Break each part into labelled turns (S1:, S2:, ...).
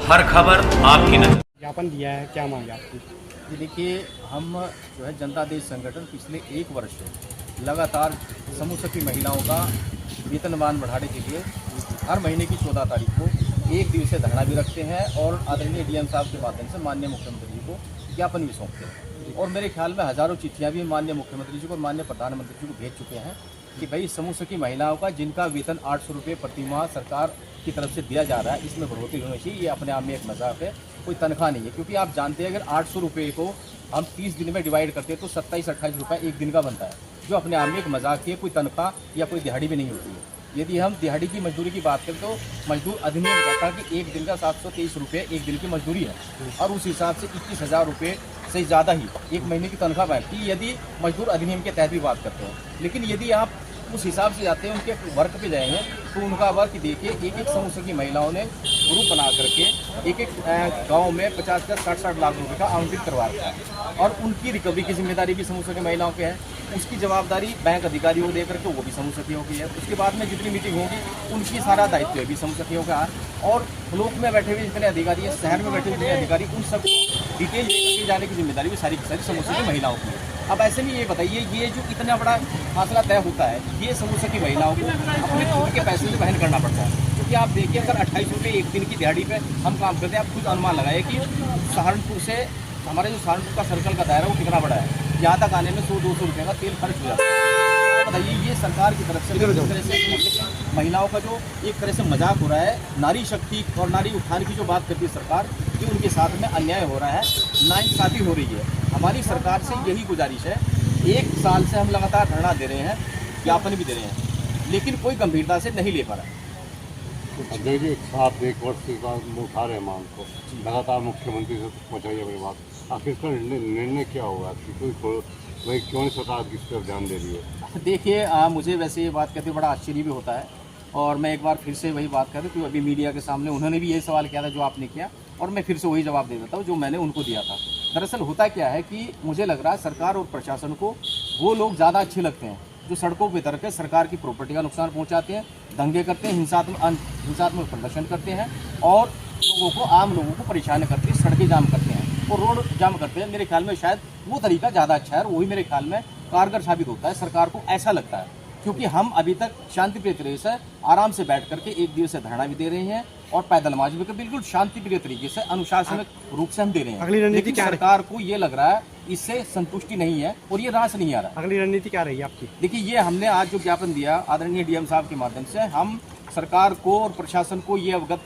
S1: हर खबर आपकी नजर।
S2: ज्ञापन दिया है, क्या मांग है आपकी?
S3: ये देखिए, हम जो है जनता देश संगठन पिछले 1 वर्ष से लगातार समूह की महिलाओं का वेतनमान बढ़ाने के लिए हर महीने की 14 तारीख को एक दिवसीय धरना भी रखते हैं और आदरणीय डीएम साहब के माध्यम से माननीय मुख्यमंत्री जी को ज्ञापन भी सौंपते हैं। और मेरे ख्याल में हज़ारों चिट्ठियाँ भी माननीय मुख्यमंत्री जी को और माननीय प्रधानमंत्री जी को भेज चुके हैं कि भाई समूह की महिलाओं का जिनका वेतन 800 रुपये प्रति माह सरकार की तरफ से दिया जा रहा है, इसमें बढ़ोतरी होनी चाहिए। ये अपने आप में एक मजाक है, कोई तनख्वाह नहीं है। क्योंकि आप जानते हैं अगर 800 रुपये को हम 30 दिन में डिवाइड करते हैं तो 27-28 रुपये एक दिन का बनता है, जो अपने आप में एक मजाक है। कोई तनख्वाह या कोई दिहाड़ी भी नहीं होती है। यदि हम दिहाड़ी की मजदूरी की बात करें तो मजदूर अधिनियम कहता है कि एक दिन का 723 रुपये एक दिन की मजदूरी है और उस हिसाब से 21,000 रुपये से ज़्यादा ही एक महीने की तनख्वाह बैठती है यदि मजदूर अधिनियम के तहत भी बात करते हैं। लेकिन यदि आप उस हिसाब से जाते हैं, उनके वर्क पे जाएंगे तो उनका वर्क देखिए, एक समूह की महिलाओं ने ग्रुप बना करके एक गांव में 50-60 लाख रुपए का आवंटित करवा रखा है और उनकी रिकवरी की जिम्मेदारी भी समूह की महिलाओं के है। उसकी जवाबदारी बैंक अधिकारियों को दे करके वो भी समूह सखियों की है। उसके बाद में जितनी मीटिंग होगी उनकी सारा दायित्व भी समूह सखियों का है। और ब्लॉक में बैठे हुए जितने अधिकारी हैं, शहर में बैठे हुए जितने अधिकारी, उन सब डिटेल लेकर जाने की जिम्मेदारी भी सारी की सारी समूह की महिलाओं की है। अब ऐसे में ये बताइए, ये जो इतना बड़ा फासला तय होता है, ये समूह की महिलाओं को अपने खुद के पैसे से वहन करना पड़ता है। क्योंकि आप देखिए, अगर 28 रुपये एक दिन की दिहाड़ी पे हम काम करते हैं, आप खुद अनुमान लगाए कि सहारनपुर से हमारे जो सहारनपुर का सर्कल का दायरा वो कितना बड़ा है। यहाँ तक आने में 100-200 रुपये का तेल खर्च हो जाता है। बताइए, ये सरकार की तरफ से इस तरह से महिलाओं का जो एक तरह से मजाक हो रहा है, नारी शक्ति और नारी उत्थान की जो बात करती है सरकार, कि उनके साथ में अन्याय हो रहा है, नाइंसाफ़ी हो रही है। हमारी सरकार से यही गुजारिश है, 1 साल से हम लगातार धरना दे रहे हैं, ज्ञापन भी दे रहे हैं, लेकिन कोई गंभीरता से नहीं ले पा रहा है।
S4: देखिए, साथ 1 वर्ष से उठा रहे हैं मांग को, लगातार मुख्यमंत्री से पहुँचाइए अपनी बात। आखिर इसका निर्णय क्या होगा? वही क्यों नहीं सरकार किस तरफ ध्यान दे रही है?
S3: देखिए, मुझे वैसे ये बात कहते बड़ा आश्चर्य भी होता है और मैं एक बार फिर से वही बात करूँ, क्योंकि अभी मीडिया के सामने उन्होंने भी यही सवाल किया था जो आपने किया, और मैं फिर से वही जवाब दे देता हूँ जो मैंने उनको दिया था। दरअसल होता क्या है कि मुझे लग रहा है सरकार और प्रशासन को वो लोग ज़्यादा अच्छे लगते हैं जो सड़कों पर उतर के सरकार की प्रॉपर्टी का नुकसान पहुँचाते हैं, दंगे करते हैं, हिंसात्मक प्रदर्शन करते हैं और लोगों को, आम लोगों को परेशान करते हैं, सड़कें जाम करते हैं और रोड जाम करते हैं। मेरे ख्याल में शायद वो तरीका ज़्यादा अच्छा है और वही मेरे ख्याल में कारगर साबित होता है। सरकार को ऐसा लगता है, क्योंकि हम अभी तक शांतिप्रिय तरीके से आराम से बैठ करके एक दिवसीय धरना भी दे रहे हैं और पैदल मार्च भी बिल्कुल शांतिप्रिय तरीके से, अनुशासनिक रूप से हम दे रहे हैं।
S2: अगली रणनीति क्या?
S3: सरकार को ये लग रहा है इससे संतुष्टि नहीं है और ये रास नहीं आ रहा है।
S2: अगली रणनीति क्या रही आपकी?
S3: देखिए, ये हमने आज जो ज्ञापन दिया आदरणीय डीएम साहब के माध्यम से, हम सरकार को और प्रशासन को ये अवगत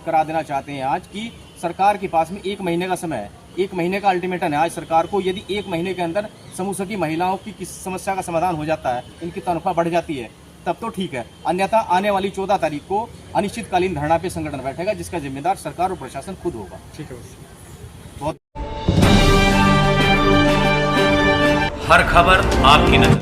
S3: करा देना चाहते हैं आज कि सरकार के पास में 1 महीने का समय है, 1 महीने का अल्टीमेटम है आज सरकार को। यदि 1 महीने के अंदर समूह की महिलाओं की किस समस्या का समाधान हो जाता है, इनकी तनख्वाह बढ़ जाती है, तब तो ठीक है। अन्यथा आने वाली 14 तारीख को अनिश्चितकालीन धरना पे संगठन बैठेगा, जिसका जिम्मेदार सरकार और प्रशासन खुद होगा।
S2: ठीक है।
S1: हर खबर आपकी नजर।